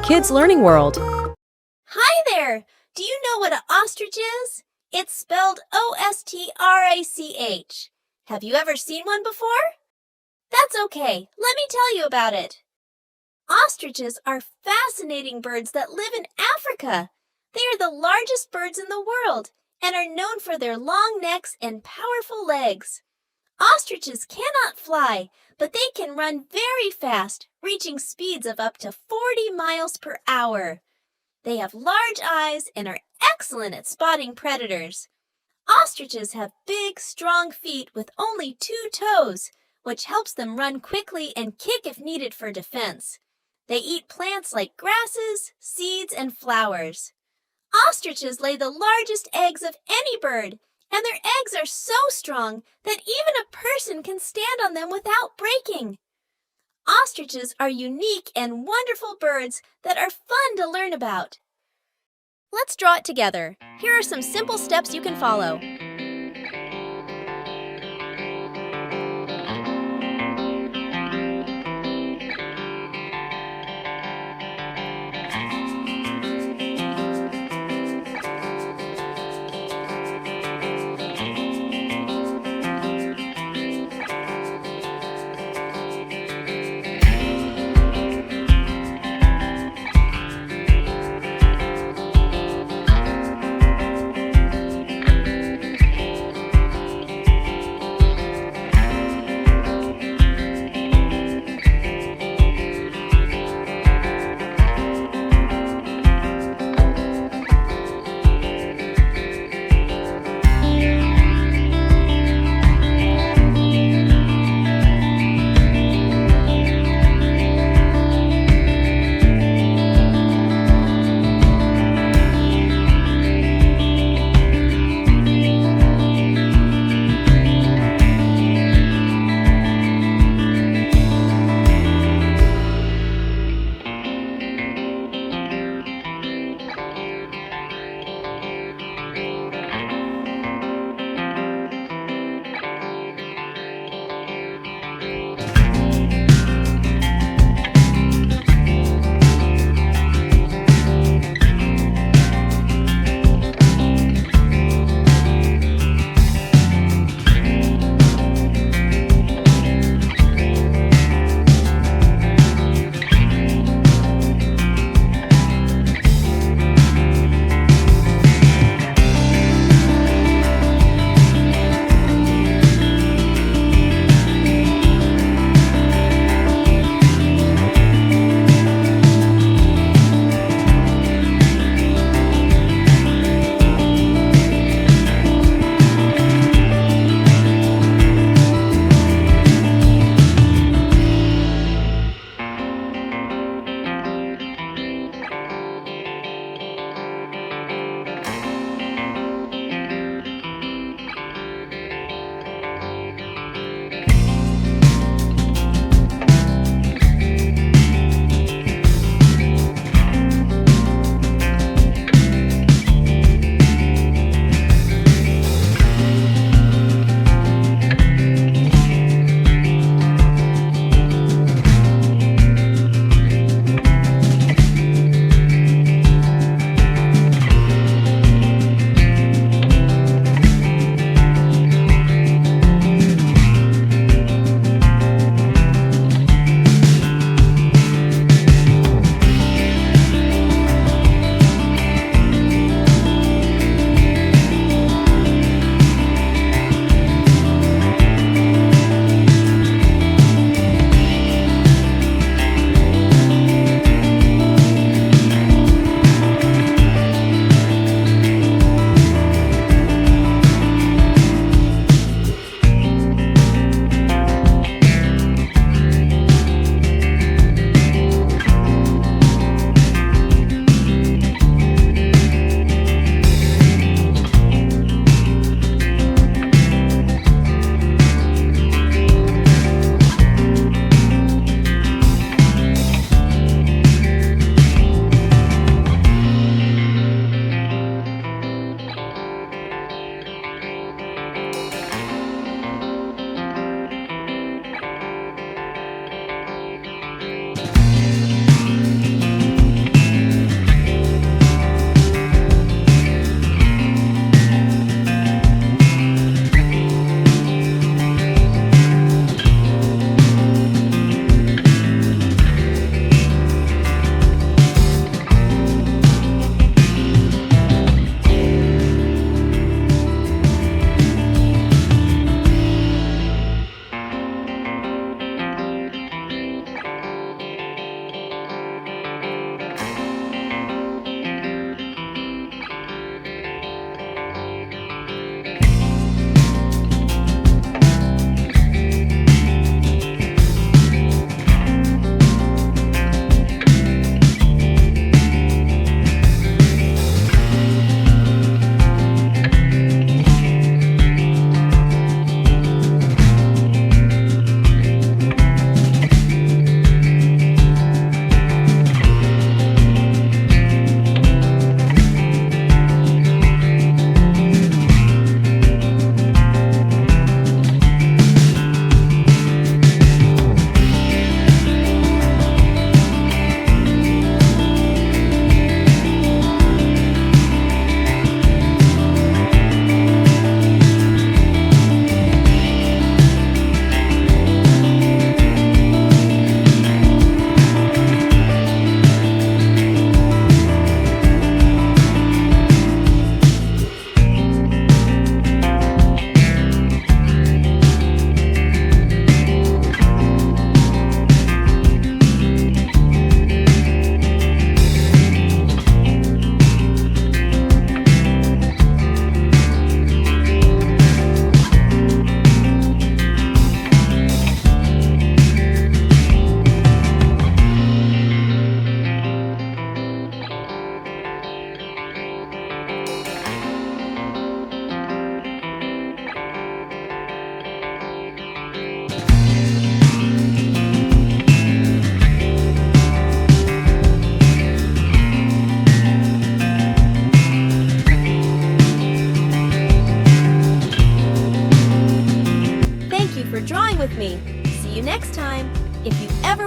Kids Learning World. Hi there! Do you know what an ostrich is? It's spelled O-S-T-R-A-C-H. Have you ever seen one before? That's okay. Let me tell you about it. Ostriches are fascinating birds that live in Africa. They are the largest birds in the world and are known for their long necks and powerful legs. Ostriches cannot fly, but they can run very fast, reaching speeds of up to 40 miles per hour. They have large eyes and are excellent at spotting predators. Ostriches have big, strong feet with only 2 toes, which helps them run quickly and kick if needed for defense. They eat plants like grasses, seeds, and flowers. Ostriches lay the largest eggs of any bird, and their eggs are so strong that even a person can stand on them without breaking. Ostriches are unique and wonderful birds that are fun to learn about. Let's draw it together. Here are some simple steps you can follow.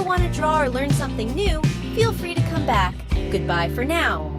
want to draw or learn something new, feel free to come back. Goodbye for now.